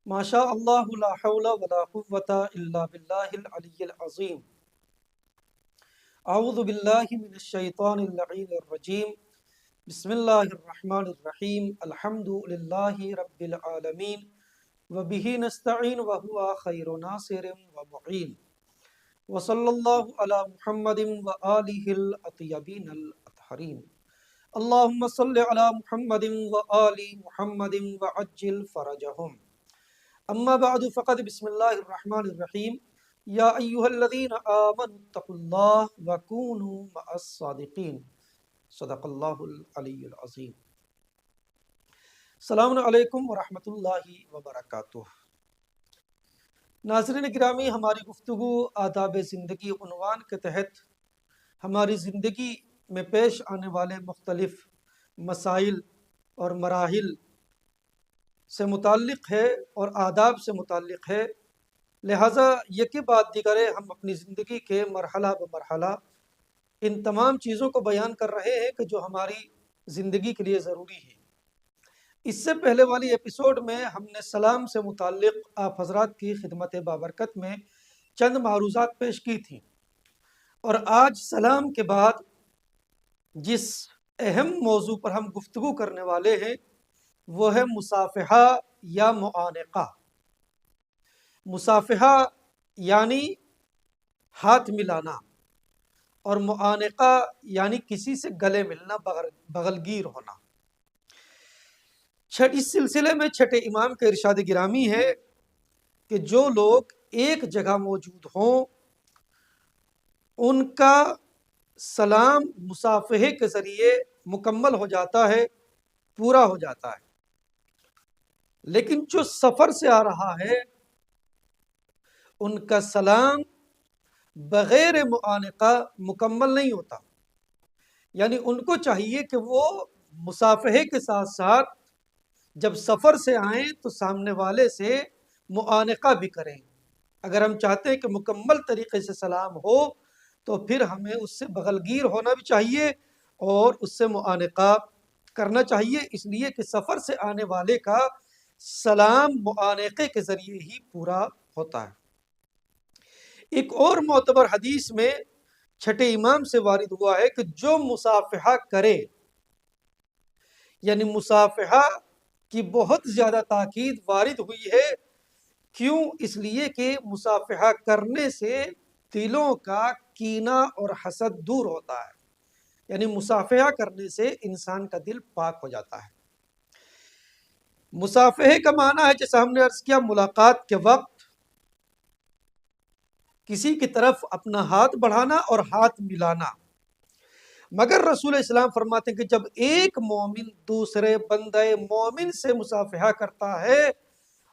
ما شاء اللہ لا حول ولا قوة الا باللہ العلی العظیم۔ اعوذ باللہ من الشیطان اللعین الرجیم۔ بسم اللہ الرحمن الرحیم۔ الحمد للہ رب العالمین وبہ نستعین وہو خیر ناصر ومعین، وصلی اللہ علی محمد وآلہ الاطیبین الاطہرین۔ اللہم صل علی محمد وآل محمد وعجل فرجہم۔ اما بعد فقد بسم اللہ الرحمن الرحیم۔ یا ایہا الذین آمنوا اتقوا اللہ وکونوا مع الصادقین۔ صدق اللہ العلی العظیم۔ السلام علیکم ورحمۃ اللہ وبرکاتہ۔ ناظرین گرامی، ہماری گفتگو آداب زندگی عنوان کے تحت ہماری زندگی میں پیش آنے والے مختلف مسائل اور مراحل سے متعلق ہے اور آداب سے متعلق ہے، لہٰذا یکی بعد دیگر ہم اپنی زندگی کے مرحلہ بمرحلہ ان تمام چیزوں کو بیان کر رہے ہیں کہ جو ہماری زندگی کے لیے ضروری ہے۔ اس سے پہلے والی ایپیسوڈ میں ہم نے سلام سے متعلق آپ حضرات کی خدمت بابرکت میں چند معروضات پیش کی تھیں، اور آج سلام کے بعد جس اہم موضوع پر ہم گفتگو کرنے والے ہیں وہ ہے مصافحہ یا معانقہ۔ مصافحہ یعنی ہاتھ ملانا، اور معانقہ یعنی کسی سے گلے ملنا، بغل گیر ہونا۔ اس سلسلے میں چھٹے امام کے ارشاد گرامی ہے کہ جو لوگ ایک جگہ موجود ہوں ان کا سلام مصافحے کے ذریعے مکمل ہو جاتا ہے، پورا ہو جاتا ہے، لیکن جو سفر سے آ رہا ہے ان کا سلام بغیر معانقہ مکمل نہیں ہوتا۔ یعنی ان کو چاہیے کہ وہ مصافحے کے ساتھ ساتھ جب سفر سے آئیں تو سامنے والے سے معانقہ بھی کریں۔ اگر ہم چاہتے ہیں کہ مکمل طریقے سے سلام ہو تو پھر ہمیں اس سے بغل گیر ہونا بھی چاہیے اور اس سے معانقہ کرنا چاہیے، اس لیے کہ سفر سے آنے والے کا سلام معانقے کے ذریعے ہی پورا ہوتا ہے۔ ایک اور معتبر حدیث میں چھٹے امام سے وارد ہوا ہے کہ جو مصافحہ کرے، یعنی مصافحہ کی بہت زیادہ تاکید وارد ہوئی ہے۔ کیوں؟ اس لیے کہ مصافحہ کرنے سے دلوں کا کینہ اور حسد دور ہوتا ہے، یعنی مصافحہ کرنے سے انسان کا دل پاک ہو جاتا ہے۔ مصافحے کا معنی ہے، جیسا ہم نے عرض کیا، ملاقات کے وقت کسی کی طرف اپنا ہاتھ بڑھانا اور ہاتھ ملانا۔ مگر رسول اسلام فرماتے ہیں کہ جب ایک مومن دوسرے بندے مومن سے مصافحہ کرتا ہے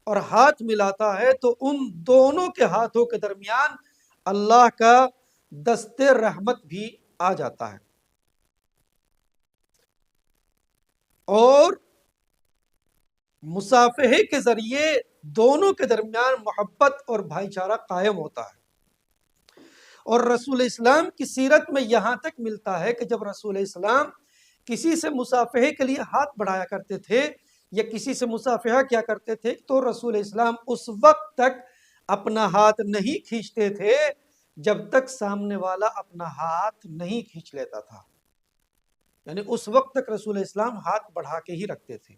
اور ہاتھ ملاتا ہے تو ان دونوں کے ہاتھوں کے درمیان اللہ کا دست رحمت بھی آ جاتا ہے، اور مصافحے کے ذریعے دونوں کے درمیان محبت اور بھائی چارہ قائم ہوتا ہے۔ اور رسول اسلام کی سیرت میں یہاں تک ملتا ہے کہ جب رسول اسلام کسی سے مصافحے کے لیے ہاتھ بڑھایا کرتے تھے یا کسی سے مصافحہ کیا کرتے تھے تو رسول اسلام اس وقت تک اپنا ہاتھ نہیں کھینچتے تھے جب تک سامنے والا اپنا ہاتھ نہیں کھینچ لیتا تھا۔ یعنی اس وقت تک رسول اسلام ہاتھ بڑھا کے ہی رکھتے تھے،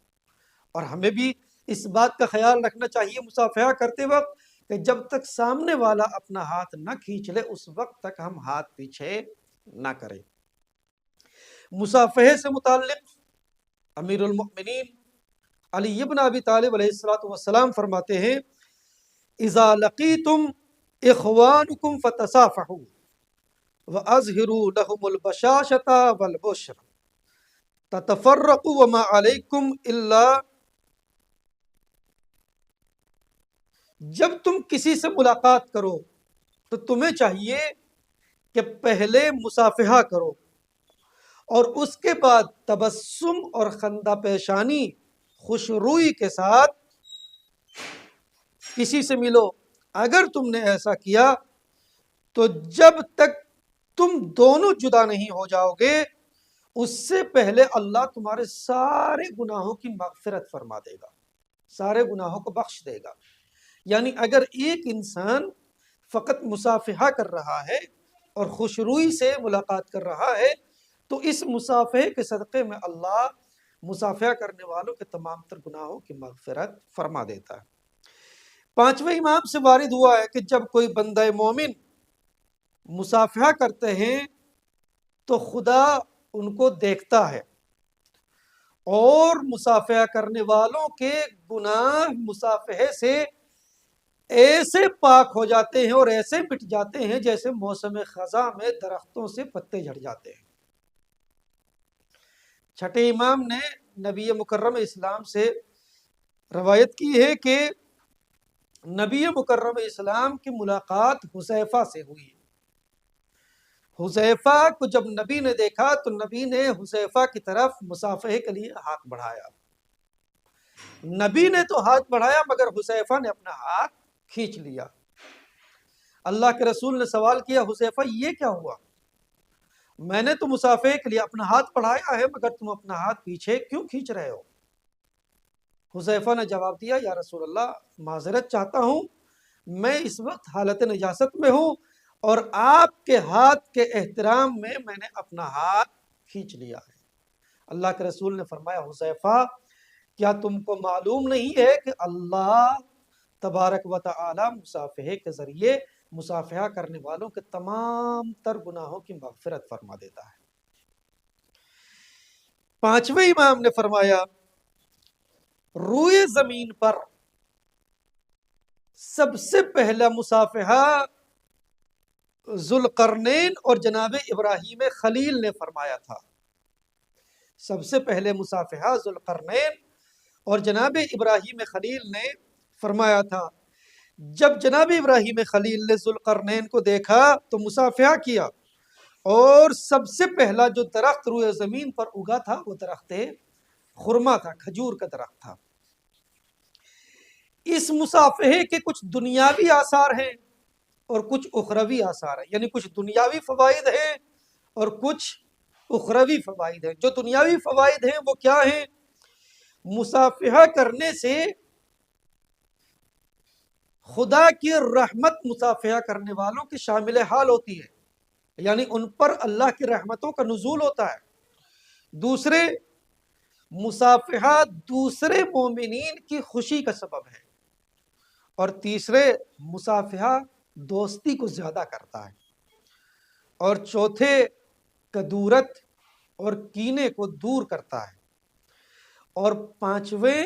اور ہمیں بھی اس بات کا خیال رکھنا چاہیے مصافحہ کرتے وقت کہ جب تک سامنے والا اپنا ہاتھ نہ کھینچ لے اس وقت تک ہم ہاتھ پیچھے نہ کریں۔ مصافحے سے متعلق امیر المؤمنین علی ابن ابی طالب علیہ السلام فرماتے ہیں: اذا لقیتم اخوانکم فتصافحوا واظہروا لهم البشاشة والبشر تتفرقوا وما علیکم الا۔ جب تم کسی سے ملاقات کرو تو تمہیں چاہیے کہ پہلے مصافحہ کرو اور اس کے بعد تبسم اور خندہ پیشانی، خوش روئی کے ساتھ کسی سے ملو۔ اگر تم نے ایسا کیا تو جب تک تم دونوں جدا نہیں ہو جاؤ گے اس سے پہلے اللہ تمہارے سارے گناہوں کی مغفرت فرما دے گا۔ سارے گناہوں کو بخش دے گا۔ یعنی اگر ایک انسان فقط مصافحہ کر رہا ہے اور خوشروئی سے ملاقات کر رہا ہے تو اس مصافحے کے صدقے میں اللہ مصافحہ کرنے والوں کے تمام تر گناہوں کی مغفرت فرما دیتا ہے۔ پانچویں امام سے وارد ہوا ہے کہ جب کوئی بندہ مومن مصافحہ کرتے ہیں تو خدا ان کو دیکھتا ہے اور مصافحہ کرنے والوں کے گناہ مصافحے سے ایسے پاک ہو جاتے ہیں اور ایسے مٹ جاتے ہیں جیسے موسم خزاں میں درختوں سے پتے جھڑ جاتے ہیں۔ چھٹے امام نے نبی مکرم اسلام سے روایت کی ہے کہ نبی مکرم اسلام کی ملاقات حذیفہ سے ہوئی۔ حذیفہ کو جب نبی نے دیکھا تو نبی نے حذیفہ کی طرف مصافحے کے لیے ہاتھ بڑھایا۔ نبی نے تو ہاتھ بڑھایا مگر حذیفہ نے اپنا ہاتھ کھینچ لیا۔ اللہ کے رسول نے سوال کیا، حذیفہ یہ کیا ہوا؟ میں نے تو مصافحے کے لیے اپنا ہاتھ بڑھایا ہے مگر تم اپنا ہاتھ پیچھے کیوں کھینچ رہے ہو؟ حذیفہ نے جواب دیا، یا رسول اللہ معذرت چاہتا ہوں، میں اس وقت حالت نجاست میں ہوں اور آپ کے ہاتھ کے احترام میں نے اپنا ہاتھ کھینچ لیا ہے۔ اللہ کے رسول نے فرمایا، حذیفہ کیا تم کو معلوم نہیں ہے کہ اللہ تبارک و تعالی مصافحے کے ذریعے مصافحہ کرنے والوں کے تمام تر گناہوں کی مغفرت فرما دیتا ہے۔ پانچویں امام نے فرمایا، روئے زمین پر سب سے پہلا مصافحہ ذوالقرنین اور جناب ابراہیم خلیل نے فرمایا تھا۔ سب سے پہلے مصافحہ ذوالقرنین اور جناب ابراہیم خلیل نے فرمایا تھا۔ جب جناب ابراہیم خلیل نے ذوالقرنین کو دیکھا تو مصافحہ کیا اور سب سے پہلا جو درخت روئے زمین پر اگا تھا وہ درخت خرما تھا، کھجور کا درخت تھا۔ اس مصافحے کے کچھ دنیاوی آثار ہیں اور کچھ اخروی آثار ہیں، یعنی کچھ دنیاوی فوائد ہیں اور کچھ اخروی فوائد ہیں۔ جو دنیاوی فوائد ہیں وہ کیا ہیں؟ مصافحہ کرنے سے خدا کی رحمت مصافحہ کرنے والوں کی شامل حال ہوتی ہے، یعنی ان پر اللہ کی رحمتوں کا نزول ہوتا ہے۔ دوسرے، مصافحہ دوسرے مومنین کی خوشی کا سبب ہے، اور تیسرے، مصافحہ دوستی کو زیادہ کرتا ہے، اور چوتھے، کدورت اور کینے کو دور کرتا ہے، اور پانچویں،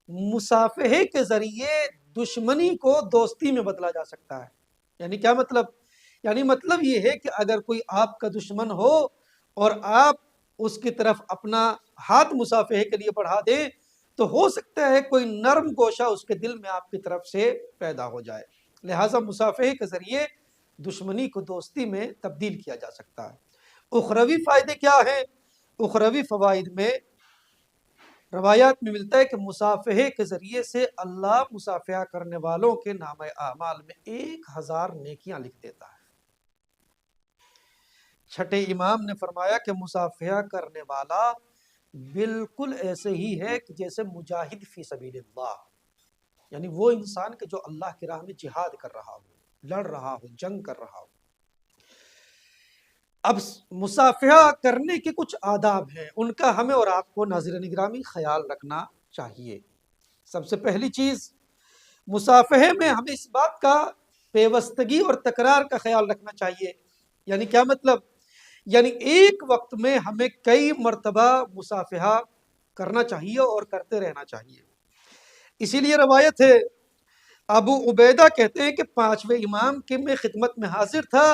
مصافحے کے ذریعے دشمنی کو دوستی میں بدلا جا سکتا ہے۔ یعنی کیا مطلب؟ یعنی مطلب یہ ہے کہ اگر کوئی آپ کا دشمن ہو اور آپ اس کی طرف اپنا ہاتھ مصافحے کے لیے بڑھا دیں تو ہو سکتا ہے کوئی نرم گوشہ اس کے دل میں آپ کی طرف سے پیدا ہو جائے۔ لہٰذا مصافحے کے ذریعے دشمنی کو دوستی میں تبدیل کیا جا سکتا ہے۔ اخروی فائدے کیا ہیں؟ اخروی فوائد میں روایات میں ملتا ہے کہ مصافحے کے ذریعے سے اللہ مصافحہ کرنے والوں کے نامہ اعمال میں 1000 نیکیاں لکھ دیتا ہے۔ چھٹے امام نے فرمایا کہ مصافحہ کرنے والا بالکل ایسے ہی ہے کہ جیسے مجاہد فی سبیل اللہ، یعنی وہ انسان کہ جو اللہ کی راہ میں جہاد کر رہا ہو، لڑ رہا ہو، جنگ کر رہا ہو۔ اب مصافحہ کرنے کے کچھ آداب ہیں، ان کا ہمیں اور آپ کو ناظرین گرامی خیال رکھنا چاہیے۔ سب سے پہلی چیز، مصافحے میں ہمیں اس بات کا پیوستگی اور تکرار کا خیال رکھنا چاہیے۔ یعنی کیا مطلب؟ یعنی ایک وقت میں ہمیں کئی مرتبہ مصافحہ کرنا چاہیے اور کرتے رہنا چاہیے۔ اسی لیے روایت ہے، ابو عبیدہ کہتے ہیں کہ 5ویں امام کی میں خدمت میں حاضر تھا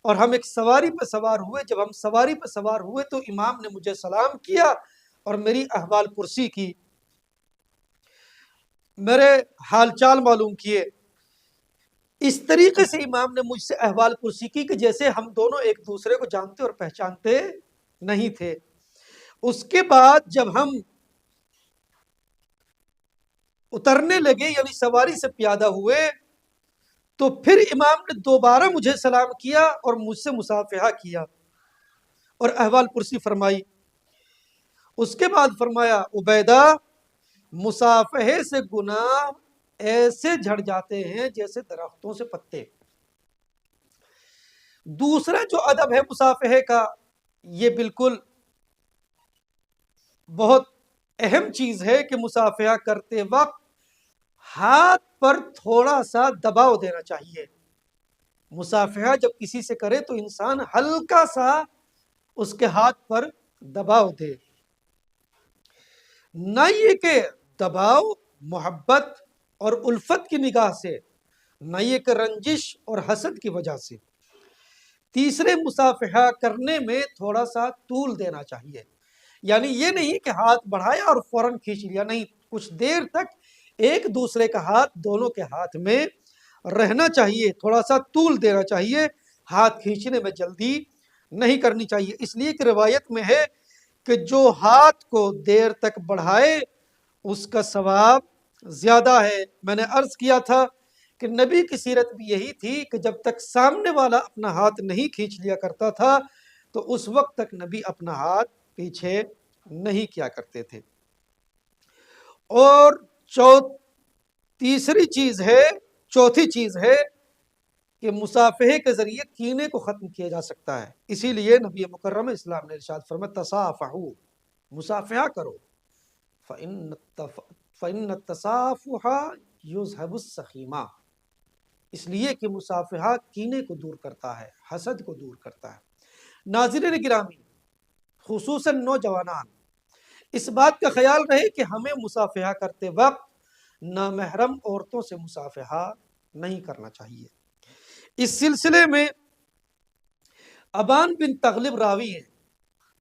اور ہم ایک سواری پہ سوار ہوئے۔ جب ہم سواری پہ سوار ہوئے تو امام نے مجھے سلام کیا اور میری احوال پرسی کی، میرے حال چال معلوم کیے۔ اس طریقے سے امام نے مجھ سے احوال پرسی کی کہ جیسے ہم دونوں ایک دوسرے کو جانتے اور پہچانتے نہیں تھے۔ اس کے بعد جب ہم اترنے لگے، یعنی سواری سے پیادہ ہوئے، تو پھر امام نے دوبارہ مجھے سلام کیا اور مجھ سے مصافحہ کیا اور احوال پرسی فرمائی۔ اس کے بعد فرمایا، عبیدہ مصافحے سے گناہ ایسے جھڑ جاتے ہیں جیسے درختوں سے پتے۔ دوسرا جو ادب ہے مصافحے کا، یہ بالکل بہت اہم چیز ہے کہ مصافحہ کرتے وقت ہاتھ پر تھوڑا سا دباؤ دینا چاہیے۔ مصافحہ جب کسی سے کرے تو انسان ہلکا سا اس کے ہاتھ پر دباؤ دے، نہ یہ کہ دباؤ محبت اور الفت کی نگاہ سے، نہ یہ کہ رنجش اور حسد کی وجہ سے۔ تیسرے، مصافحہ کرنے میں تھوڑا سا طول دینا چاہیے، یعنی یہ نہیں کہ ہاتھ بڑھایا اور فوراً کھینچ لیا، نہیں، کچھ دیر تک ایک دوسرے کا ہاتھ دونوں کے ہاتھ میں رہنا چاہیے، تھوڑا سا طول دینا چاہیے، ہاتھ کھینچنے میں جلدی نہیں کرنی چاہیے۔ اس لیے کہ روایت میں ہے کہ جو ہاتھ کو دیر تک بڑھائے اس کا ثواب زیادہ ہے۔ میں نے عرض کیا تھا کہ نبی کی سیرت بھی یہی تھی کہ جب تک سامنے والا اپنا ہاتھ نہیں کھینچ لیا کرتا تھا تو اس وقت تک نبی اپنا ہاتھ پیچھے نہیں کیا کرتے تھے۔ اور چوتھی چیز ہے کہ مصافحے کے ذریعے کینے کو ختم کیا جا سکتا ہے۔ اسی لیے نبی مکرم اسلام نے ارشاد فرمایا تصافحوا، مصافحہ کرو، فإن التصافح یذهب السخیمہ، اس لیے کہ مصافحہ کینے کو دور کرتا ہے، حسد کو دور کرتا ہے۔ ناظرین گرامی، خصوصاً نوجوانان، اس بات کا خیال رہے کہ ہمیں مصافحہ کرتے وقت نامحرم عورتوں سے مصافحہ نہیں کرنا چاہیے۔ اس سلسلے میں ابان بن تغلب راوی ہیں،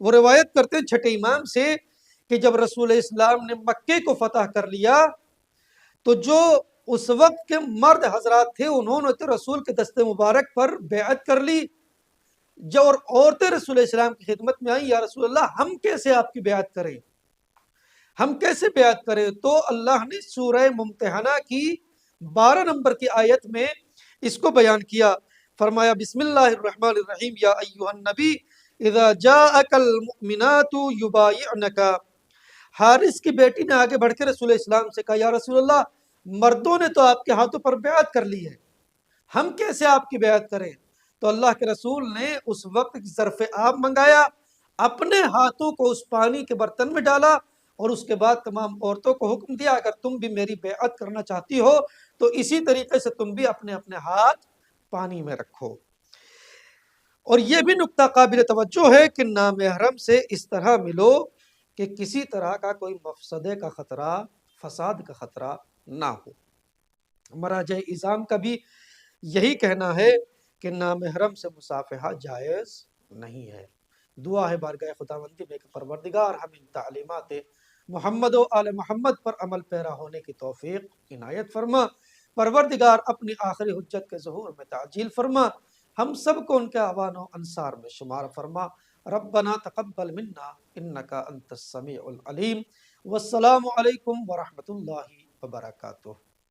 وہ روایت کرتے ہیں چھٹے امام سے کہ جب رسول اسلام نے مکے کو فتح کر لیا تو جو اس وقت کے مرد حضرات تھے انہوں نے تو رسول کے دست مبارک پر بیعت کر لی، جو عورتیں رسول اسلام کی خدمت میں آئیں، یا رسول اللہ ہم کیسے آپ کی بیعت کریں، ہم کیسے بیعت کریں؟ تو اللہ نے سورہ ممتحنہ کی 12 نمبر کی آیت میں اس کو بیان کیا، فرمایا بسم اللہ الرحمن الرحیم یا ایھا النبی اذا جاءک المؤمنات یبایعنک۔ حارث کی بیٹی نے آگے بڑھ کے رسول اسلام سے کہا یا رسول اللہ مردوں نے تو آپ کے ہاتھوں پر بیعت کر لی ہے، ہم کیسے آپ کی بیعت کریں؟ تو اللہ کے رسول نے اس وقت ظرف آب منگایا، اپنے ہاتھوں کو اس پانی کے برتن میں ڈالا اور اس کے بعد تمام عورتوں کو حکم دیا اگر تم بھی میری بیعت کرنا چاہتی ہو تو اسی طریقے سے تم بھی اپنے اپنے ہاتھ پانی میں رکھو۔ اور یہ بھی نکتہ قابل توجہ ہے کہ نامحرم سے اس طرح ملو کہ کسی طرح کا کوئی مفسدے کا خطرہ، فساد کا خطرہ نہ ہو۔ مراجع اعظام کا بھی یہی کہنا ہے کہ نامحرم سے مصافحہ جائز نہیں ہے۔ دعا ہے بارگاہ خداوندی میں کہ پروردگار ہم ان تعلیمات محمد و آل محمد پر عمل پیرا ہونے کی توفیق عنایت فرما۔ پروردگار اپنی آخری حجت کے ظہور میں تعجیل فرما، ہم سب کو ان کے اعوان و انصار میں شمار فرما۔ ربنا تقبل منا انک انت السمیع العلیم، والسلام علیکم ورحمۃ اللہ وبرکاتہ۔